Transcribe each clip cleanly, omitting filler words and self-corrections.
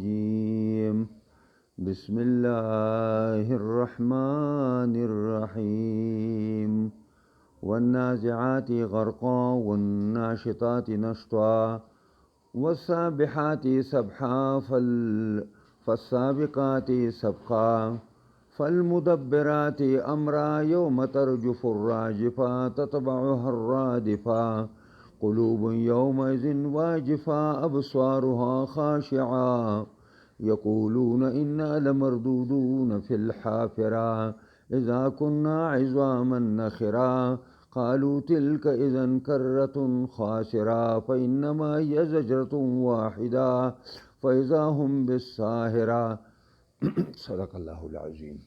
الرجيم بسم الله الرحمن الرحيم والنازعات غرقا والناشطات نشطا والسابحات سبحا فالسابقات سبقا فالمدبرات أمرا يوم ترجف الراجفة تتبعها الرادفة قلوب يومئذ واجفة أبصارها خاشعة يقولون إنا لمردودون في الحافرة إذا كنا عظاما نخرا قالوا تلك إذا كرة خاسرة فإنما هي زجرة واحدة فإذا هم بالساهرة صدق الله العظیم.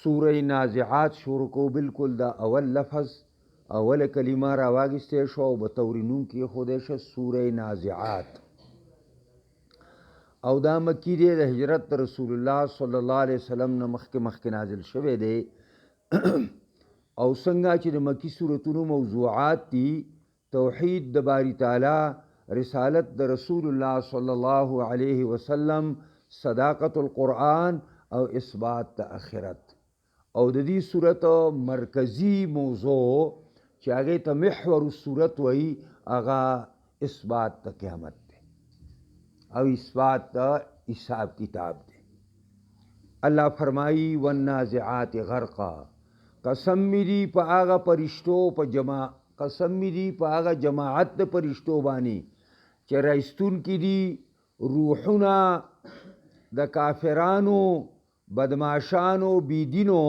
سورہ نازعات شروع کو بالکل دا اول لفظ اول کلمه را واغسته شو او بطور نون کې خوده شه سورہ نازعات او دا مکی دی د هجرت رسول الله صلی الله علیه وسلم نه مخکې نازل شوه دی او څنګه چې د مکی سورتونو موضوعات دي توحید د باری تعالی، رسالت د رسول الله صلی الله علیه وسلم، صداقت القرآن او اثبات د آخرت. او د دې صورت مرکزی موضوع چې هغه ته محور الصورت وایي هغه اثبات د قیامت دی او اثبات د حساب کتاب دی. الله فرمایي والنازعات غرقا، قسم می دی په هغه پرشتو په قسم می دی په هغه جماعت د پرشتو باندې چې رایستون کې دي روحونه د کافرانو، بدماشانو، بیدینو،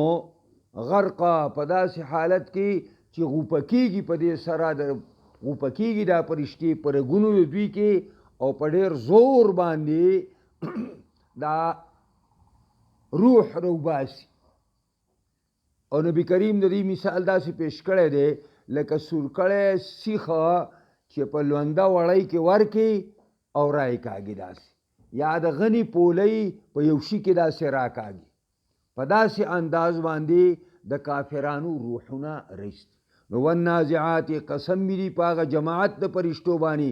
غرقا په داسې حالت کې چې غوپکیږي په دې سره د غوپکیږي دا پرشتي پر رګونو د دوی کې او په ډېر زور باندې دا روح روباسي. او نبی کریم د دې مثال داسې پیش کړی دی لکه سورکړی سیخه چې په لونده وړی کې ورکې او رای کاږي داسې، یا د غنی پولی په یو شي کې داسې راکاږي. په داسې انداز باندې د کافرانو روحونه رئیس. نو والنازعات قسم می دی په هغه جماعت د پرشتو باندې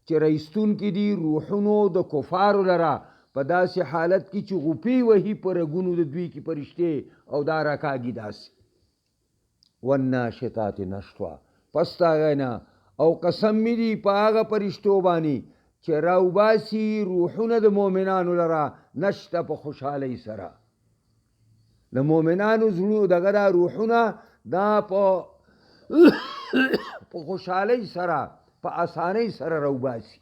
چې رئیستون کې دي روحونو د کفارو لره په داسې حالت کې چې غوپی وهي په رګونو د دوی کې پرشتې او دا راکاږي داسې. والناشطات نشطا، پس د هغه نه او قسم می دی په هغه پرشتو باندې چې راوباسي روحونه د مؤمنانو لره نشته په خوشحالۍ سره. د مؤمنانو زړونو دغه دا روحونه دا په خوشحالۍ سره په اسانۍ سره راوباسي.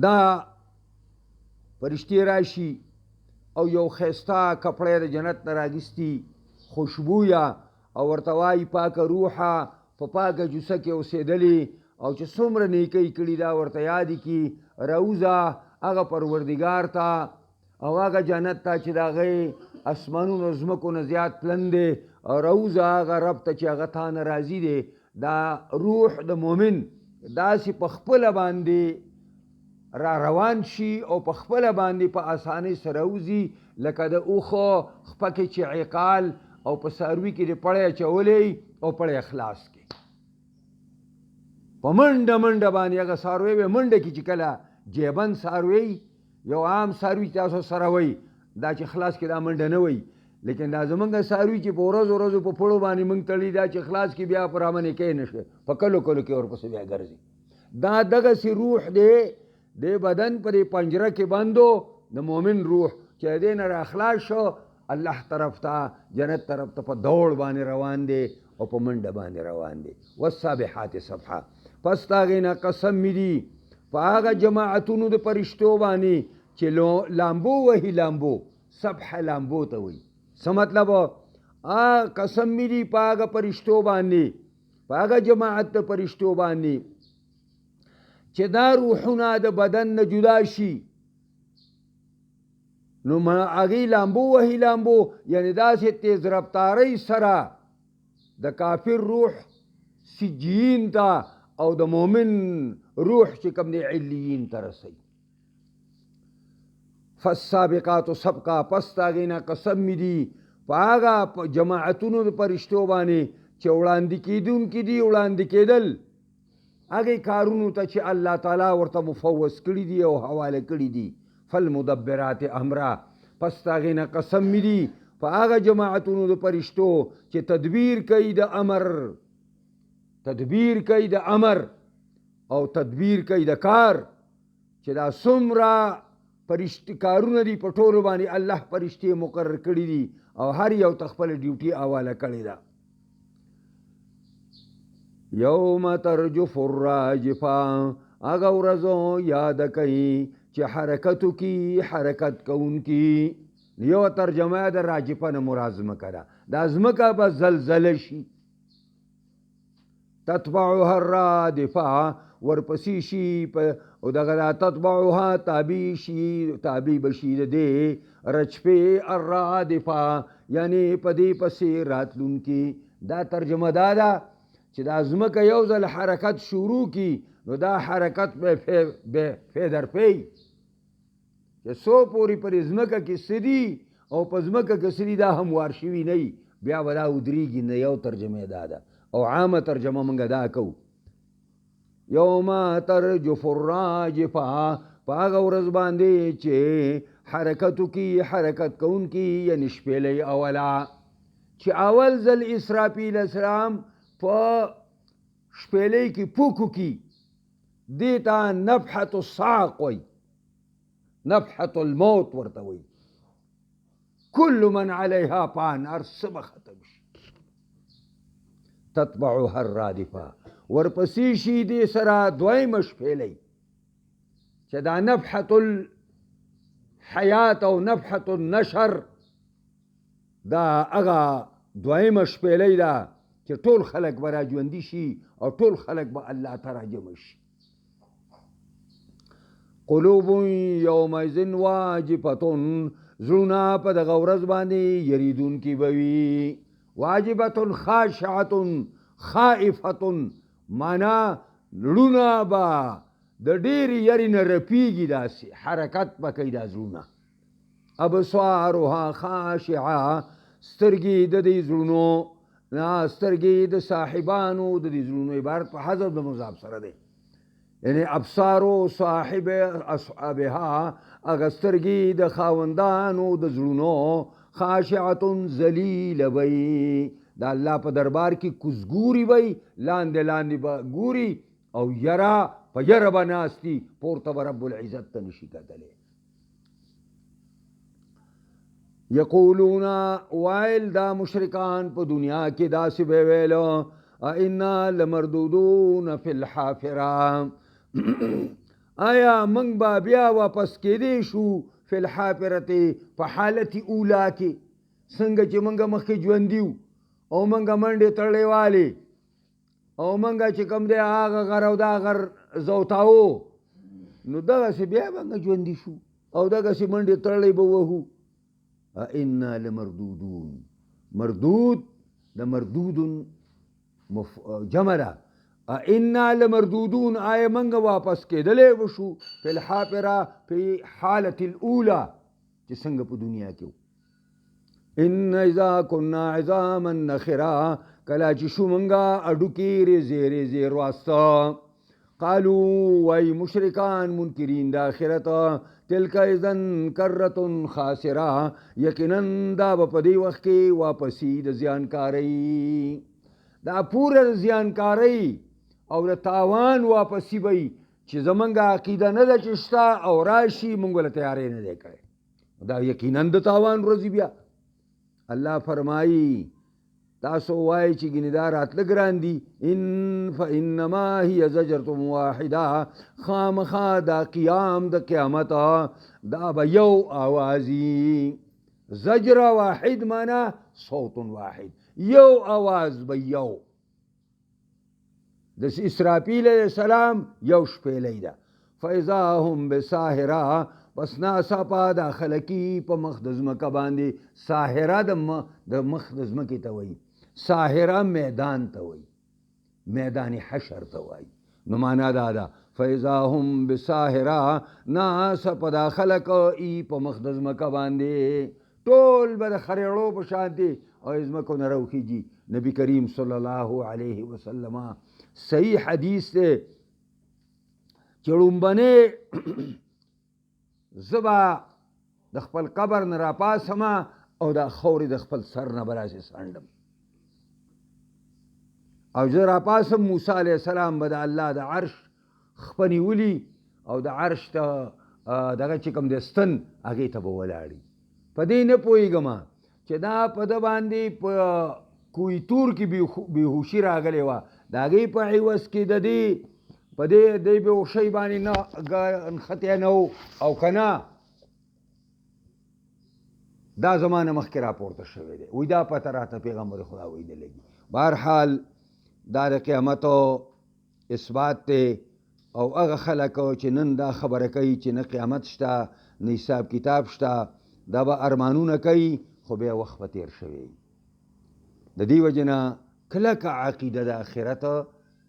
دا پرشتې راشي او یو ښایسته کپړی د جنت نه راګستي خوشبویه او ورته وایي پاکه روحه په پاکه جوسه کې اوسېدلې او چې څومره نیکۍ کړي دا ورته یادې کړي راوځه هغه پروردګار ته او هغه جنت ته چې د هغې اسمانونو ځمکو نه زیات پلن دی، او راوځه هغه رب ته چې هغه تا نه راضي دی. دا روح د مؤمن داسې په خپله باندې را روان شي او په خپله باندې په اسانۍ سره وځي لکه د اوښو خپه کې چې عقال او په څاروي کې د پړی اچولی او پړی خلاص کې په منډه منډه باندې هغه څاروی به منډه کې چې کله جیبن څاروی یو عام څاروي تاسو سره وایي دا چې خلاص کې دا منډه نه وایي، لیکن دا زمونږ څاروي چې په ورځو په پړو باندې موږ تړي دا چې خلاص کې بیا په رامنې کوي نشي په کلو کې ورپسې بیا ګرځي. دا دغسې روح دی د بدن په دې پنجره کې بندو د مؤمن روح چې دې نه راخلاص شو الله طرف ته جنت طرف ته په دوړ باندې روان دی او په منډه باندې روان دی. والسابحات سبحا، پس د هغې نه قسم می دی په هغه جماعتونو د پرشتو باندې چې لامبو وهي لامبو، سبح لامبو ته وایي. څه مطلب؟ قسم می دی په هغه پرشتو باندې په هغه جماعت د پرشتو باندې چې دا روحونه د بدن نه جدا شي نو هغې لامبو وهي لامبو، یعنی داسې تیز رفتارۍ سره د کافر روح سجین ته او د مؤمن روح چې کوم دی علیین ته رسوي. فالسابقات سبقا، پس د هغې نه قسم می دی په هغه جماعتونو د پرشتو باندې چې وړاندې کېدونکي دي وړاندې کېدل هغه کارونو ته چې الله تعالی ورته مفوض کړي دي او حواله کړي دي. فالمدبرات امرا، پس هغې نه قسم مې دي په هغه جماعتونو د فرشتو چې تدبیر کوي د امر، تدبیر کوي د امر او تدبیر کوي د کار، چې دا څومره فرشتي کارونه دي په ټولو باندې الله فرشتې مقرر کړي دي او هر یو ته خپله ډیوټي حواله کړې ده. یوم ترجف الراجفه، هغه ورځو یاد کوي چې حرکتو کی حرکت کوونکي. یو ترجمه د راجفه نه مراد ځمکه ده، دا ځمکه به زلزله شي. تتبعها الرادفه، ورپسې شي او دغه تتبعها تابع بشي د دې رجفې الرادفه، یعنی په دې پسې راتلونکي. دا ترجمه دا ده چې دا ځمکه یو ځل حرکت شروع کی نو دا حرکت به فیدر پی چې څو پورې پر ځمکه کې سدي او په ځمکه کې سدي دا هموار شوي نه وي، بیا به دا ودرېږي نه. یو ترجمه دا ده او عامه ترجمه موږ دا کوو. یوم ترجف الراجفه، په هغه ورځ باندې چې حرکتو کی حرکت کوونکي یعنی شپېلۍ اوله، چې اول ځل اسرافیل اسلام په شپېلۍ کې پوکو کی، دې ته نفحة الصاق وی، نفحة الموت ورته وی. کل من علیها فان، هر څه به ختم شي. تتبعها الرادفه، ورپسې شي دې سره دویمه شپېلۍ چې دا نفحة الحیات او نفحة النشر، دا هغه دویمه شپېلۍ ده چې ټول خلق به راژوندي شي او ټول خلق به الله ته راجمع شي. قلوب یومئذ واجفة، زړونه په دغه ورځ باندې یریدونکي به وي. واجبة خاشعة خائفة، معنا زړونه به د ډېرې یرې نه رپېږي، داسې حرکت به کوي دا زړونه. ابصارها خاشعه، سترګې د دې زړونو، سترګې د صاحبانو د دې زړونو عبارت په حذف د مضاف سره دی، یعنی ابصارو صاحب اصحابها، هغه سترګې د خاوندانو د زړونو. خاشعة ذلیله وی، د الله په دربار کې کوزګوري وی، لاندې لاندې به ګوري او یرا په یره به ناستي، پورته به رب العزت ته نشي کتلی. یقولون، وایل دا مشرکان په دنیا کې داسې به ویلو، انا لمردودون فی الحافره، آیا موږ به بیا واپس کېدی شو فی الحافرة، په حالت اولا کې، څنګه چې موږ مخکې ژوندي وو او موږ منډې تړلې والې او موږ چې کوم دی هغه غر او دا غر زوتاو، نو دغسې بیا به موږ ژوندي شو او دغسې منډې تړلې به وهو. انا لمردودون، مردود د مردود جمع ده. انا لمردودون، آیا منګ واپس کېدلی وشو فی الحافره، فی حالت الاولا، چې څنګه په دنیا کې. ان اذا كنا عظاما نخرا، کله چې شو منګه اډوکې ریزې ریزې رواسته. قالوا، وای مشرکان منکرین د آخرت، تلک اذن کرة خاسره، یقینا دا به په دې وخت کې واپسي د زیانکارۍ، دا پوره زیانکارۍ او د تاوان واپسي به چې زمونږ عقیده نه ده چې شته او راشي، مونږ له تیارې نه دی کړی، دا یقینا د تاوان ورځي. بیا الله فرمایي تاسو وایي چې ګینې دا راتله ګران دي. فانما هي زجرة واحده، خامخا دا قیام د قیامت دا به یو آوازي. زجر واحد معنا صوت واحد، یو آواز به یو. د اسرافیل علیہ السلام یو شپېلۍ ده. فاذا هم بساهره، پس ناڅاپه دا خلکي په مخ د ځمکه باندې. ساهره د مخ د ځمکې ته وایي، ساهره میدان ته وایي، میدان حشر ته وایي. نو معنا دا ده فاذا هم بساهره، ناڅاپه دا خلک ای په مخ د ځمکه باندې، ټول به د خریړو په شان دي او ځمکو نه راوخیږي. نبی کریم صلی الله علیه وسلم صحیح حدیث دی چې لومبنې زه به د خپل قبر نه راپاسمه او دا خاورې د خپل سر نه به راسې څنډم او زه راپاسم موسی علیه السلام به د الله د عرش خپه نیولي او د عرش ته دغه چې کوم د ستن هغې ته به ولاړي په دې نه پوهېږم چې دا په ده باندې په کویتور کې بېهوشي راغلې وه د هغې په عوض کې د دې په دې بېهوشۍ باندې نه نښتی نه و او که نه دا زمانه مخکې راپورته شوی دی وایي دا پته راته پیغمبر خدا وایي نه لګي بهرحال دا د قیامتو اثبات دی او هغه خلک چې نن دا خبره کوي چې نه قیامت شته نه حساب کتاب شته دا به ارمانونه کوي خو بیا وخت به تېر شوی د دې وجې نه کلکه عقیده د آخرت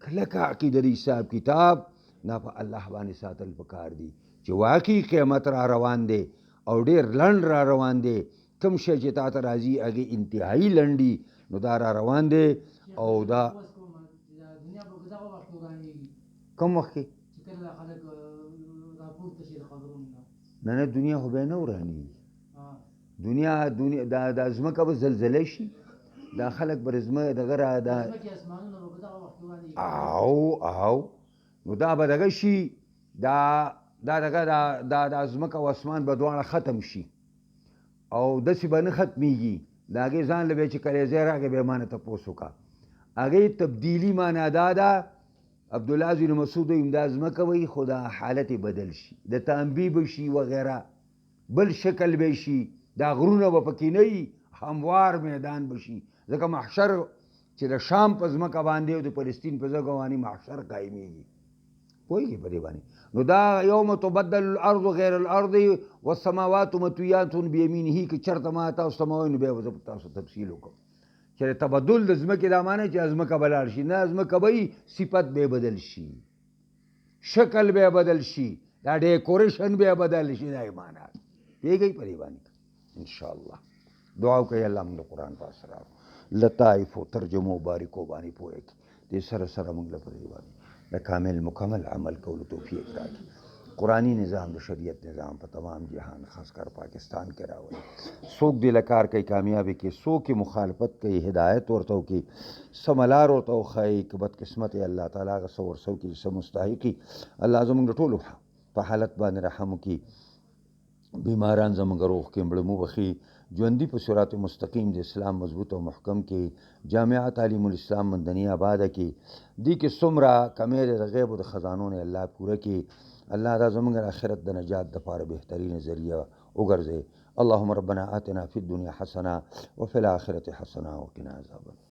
کلکه عقیده د حساب کتاب دا په الله باندې ساتل پکار دي چې واقعي قیامت را روان دی او ډېر لنډ را روان دی کوم شی چې تا ته راځي هغې انتهایي لنډي نو دا را روان دی او دا کوم وخت کې نه نه دنیا خو بیا نه ورانېږي دنیا دا ځمکه به زلزله شي دا خلک به دغه را او نو دا به دغه شي دا ځمکه او اسمان به دواړه ختم شي او داسې به نه ختمیږي د هغې ځان له به چې کلیزی راغی بیا ما نه تپوس وکړه هغې تبدیلي معنا دا ده عبدالله بن مسعود وایي دا ځمکه وایي خو دا حالت بدل شي د تانبی به شي وغیره بل شکل به شي دا غرونه به پکې نه وي هموار میدان به شي ځکه محشر چې د شام په ځمکه باندې او د فلسطین په ځمکه باندې محشر قایمیږي پوهېږي په دې باندې نو دا یوم تبدل الارض غیر الارض والسماوات مطویات بیمینه که چېرته ما تاسو ته وایي نو بیا به زه تاسو تفصیل وکړم چې تبدل د ځمکې دا معنی چې ځمکه به لاړ شي نه ځمکه به صفت به بدل شي شکل به بدل شي دا ډیکوریشن به بدل شي دا یې معنی پوهېږئ په دې باندې انشاءالله دعا وکړئ الله موږ د قرآن په اسرارو لطایفو ترجمو باریکو باندې پوهه کړي دې سره سره موږ له په دې باندې د کامل مکمل عمل کولو توفیق راکړي قرآنی نظام د شریعت نظام په تمام جهان خاص کر پاکستان کې راولي څوک دې له کار کوي کامیابي کې څوک یې مخالفت کوي هدایت ورته وکړي سمه لار ورته وښایي که بدقسمت یې الله تعالی هغه څه ورسه وکړي څه مستحقي الله زموږ د ټولو په حالت باندې رحم وکړي بیماران زموږ روغ کې مړه مو بخي ژوندي په صراط مستقیم د اسلام مضبوط او محکم کې جامعه تعلیم الاسلام مندنی آباده کې دې کې څومره کمی د غیب او د خزانو نه الله پوره کړي الله دا زموږ د آخرت د نجات دپاره بهترین ذریعه وګرځوي اللهم ربنا آتنا فی الدنیا حسنه وفي الآخرة حسنه وقنا عذاب النار